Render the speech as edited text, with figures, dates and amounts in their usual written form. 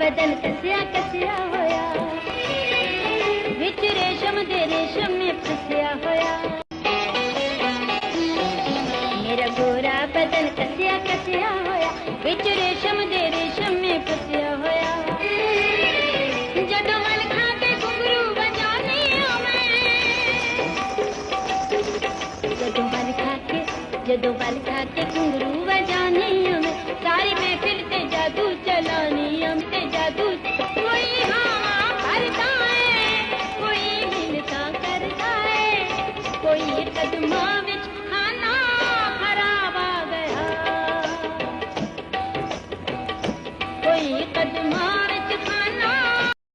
बदन कसिया कसिया होया, विच रेशम दे रेशम में फसिया होया। मेरा गोरा बदन कसिया कसिया होया, विच रेशम दे रेशम में फसिया होया। जदों मन खा के घुंघरू बजानी हूं मैं, जदों मन खा के